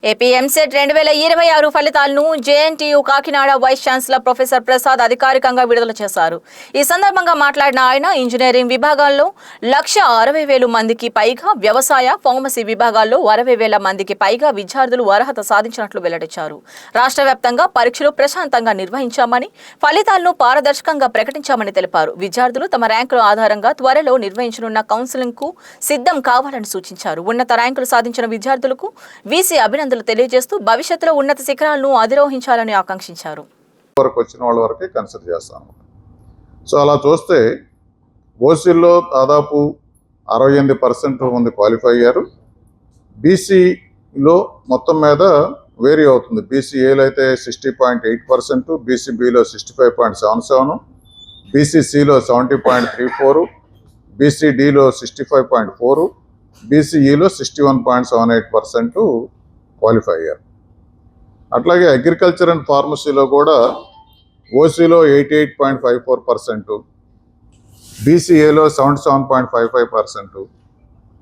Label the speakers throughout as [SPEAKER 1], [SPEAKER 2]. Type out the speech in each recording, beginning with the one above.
[SPEAKER 1] AP EAMCET 2026 ఫలితాలను JNTU Kakinada vice chancellor professor Prasad అధికారికంగా విడుదల చేశారు. ఈ సందర్భంగా మాట్లాడిన ఆయన ఇంజనీరింగ్ విభాగాల్లో 1,60,000 మందికి పైగా, వ్యవసాయ, ఫార్మసీ విభాగాల్లో 60,000 మందికి పైగా విద్యార్థులు అర్హత సాధించినట్లు వెల్లడించారు. రాష్ట్ర వ్యాప్తంగా పరీక్షలు ప్రశాంతంగా నిర్వహించామని, ఫలితాలను పారదర్శకంగా ప్రకటించామని తెలిపారు. విద్యార్థులు తమ ర్యాంకుల ఆధారంగా త్వరలో నిర్వహించనున్న కౌన్సిలింగ్కు సిద్ధం కావాలని సూచించారు. ఉన్నత ర్యాంకులు సాధించిన విద్యార్థులకు వీసీ అభినందనలు తెలియజేస్తూ భవిష్యత్తులో ఉన్నత శిఖరాలను అధిరోహించాలని ఆకాంక్షించారు.
[SPEAKER 2] వచ్చిన వాళ్ళ వరకే కన్సిడర్ చేస్తాను. సో అలా చూస్తే ఓసీలో దాదాపు 68% మంది క్వాలిఫై అయ్యారు. బీసీలో మొత్తం మీద వేరీ అవుతుంది. బీసీఏలో అయితే 60.8%, బీసీబీలో 65.77, బీసీసీలో 70.34, బీసీడీలో 65.4, బీసీఈలో 61.78% క్వాలిఫై అయ్యారు. అట్లాగే అగ్రికల్చర్ అండ్ ఫార్మసీలో కూడా ఓసీలో 88.54%, బీసీఏలో 77.55%,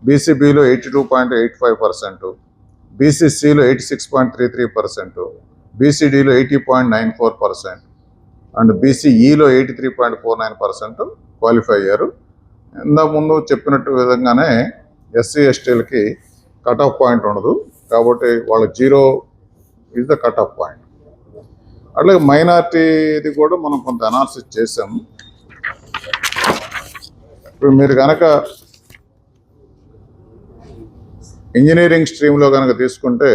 [SPEAKER 2] బీసీబీలో 82.85%, బీసీసీలో 86.33%, బీసీడీలో 80.94% అండ్ బీసీఈలో 83.49% క్వాలిఫై అయ్యారు. ఇంతకు ముందు చెప్పినట్టు విధంగానే ఎస్సీ ఎస్టీలకి కట్ ఆఫ్ పాయింట్ ఉండదు కాబట్టి వాళ్ళ 0 is the cut off point. అట్లాగే మైనార్టీది కూడా మనం కొంత అనాలిసిస్ చేసాం. ఇప్పుడు మీరు కనుక ఇంజనీరింగ్ స్ట్రీమ్లో కనుక తీసుకుంటే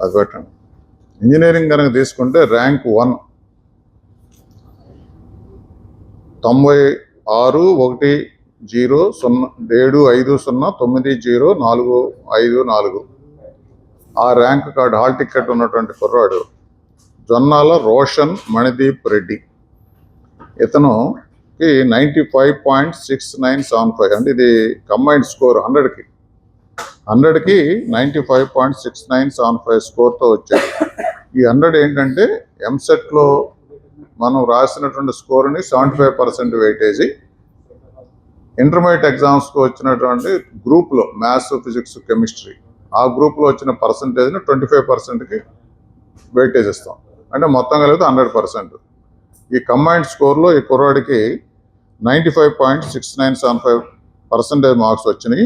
[SPEAKER 2] అది పెట్టండి. ఇంజనీరింగ్ కనుక తీసుకుంటే ర్యాంక్ 1 96,1075090450454. ఆ ర్యాంక్ కార్డు హాల్ టికెట్ ఉన్నటువంటి కుర్రాడు జొన్నాల రోషన్ మణిదీప్ రెడ్డి. ఇతనుకి 95.6975 అంటే ఇది కంబైన్డ్ స్కోర్ 100కి 95.6975 స్కోర్తో వచ్చాడు. ఈ 100 ఏంటంటే ఎంసెట్లో మనం రాసినటువంటి స్కోర్ని 75% వెయిటేజీ, ఇంటర్మీడియట్ ఎగ్జామ్స్కి వచ్చినటువంటి గ్రూప్లో మ్యాథ్స్, ఫిజిక్స్, కెమిస్ట్రీ ఆ గ్రూప్లో వచ్చిన పర్సంటేజ్ని 25%కి వెయిటేజ్ ఇస్తాం. అంటే మొత్తం కలిగితే 100%. ఈ కంబైన్డ్ స్కోర్లో ఈ కుర్రాడికి 95.6975% మార్క్స్ వచ్చినాయి.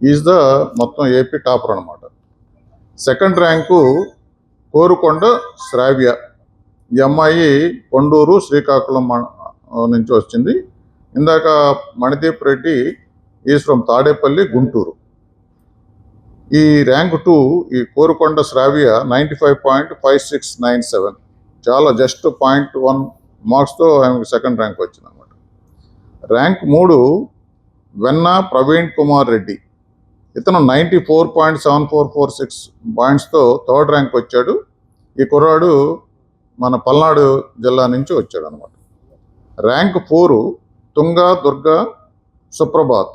[SPEAKER 2] ఈజ్ ద మొత్తం ఏపీ టాపర్ అనమాట. సెకండ్ ర్యాంకు కోరుకొండ శ్రావ్య. ఈ అమ్మాయి కొండూరు శ్రీకాకుళం నుంచి వచ్చింది. ఇందాక మణిదీప్ రెడ్డి ఈజ్ ఫ్రమ్ తాడేపల్లి, గుంటూరు. ఈ ర్యాంక్ 2 ఈ కోరుకొండ శ్రావ్య 95.5697, చాలా జస్ట్ 0.1 మార్క్స్తో ఆమెకు సెకండ్ ర్యాంక్ వచ్చింది అనమాట. ర్యాంక్ 3 వెన్న ప్రవీణ్ కుమార్ రెడ్డి. ఇతను 94.7446 పాయింట్స్తో థర్డ్ ర్యాంక్ వచ్చాడు. ఈ కుర్రాడు మన పల్నాడు జిల్లా నుంచి వచ్చాడు అనమాట. ర్యాంక్ 4 తుంగా దుర్గా సుప్రభాత్.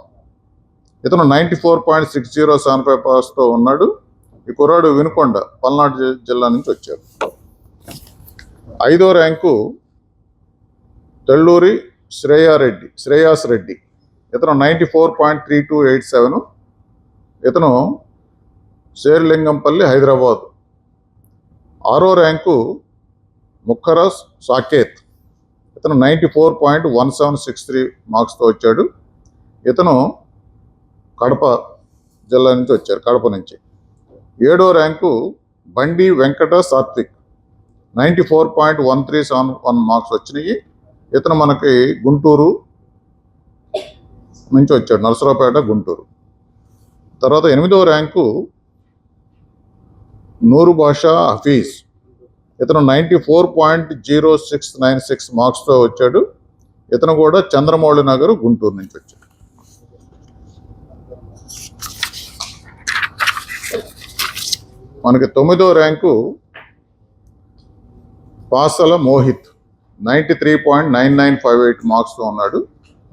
[SPEAKER 2] ఇతను 94.6075 పాస్తో ఉన్నాడు. ఈ కుర్రాడు వినుకొండ పల్నాడు జిల్లా నుంచి వచ్చాడు. 5వ ర్యాంకు తెల్లూరి శ్రేయాస్ రెడ్డి. ఇతను 94.3287. ఇతను శేర్లింగంపల్లి, హైదరాబాద్. 6వ ర్యాంకు ముఖరస్ సాకేత్. ఇతను 94.1763 మార్క్స్తో వచ్చాడు. ఇతను కడప జిల్లా నుంచి వచ్చారు, కడప నుంచి. 7వ ర్యాంకు బండి వెంకట సాత్విక్. 94.1371 మార్క్స్ వచ్చినాయి. ఇతను మనకి గుంటూరు నుంచి వచ్చాడు, నరసరావుపేట, గుంటూరు. తర్వాత 8వ ర్యాంకు నూరు బాషా హఫీజ్. ఇతను 94.0696 మార్క్స్తో వచ్చాడు. ఇతను కూడా చంద్రమౌళి నగర్, గుంటూరు నుంచి వచ్చాడు. మనకి 9వ ర్యాంకు పాసల మోహిత్. 93.9958 మార్క్స్తో ఉన్నాడు.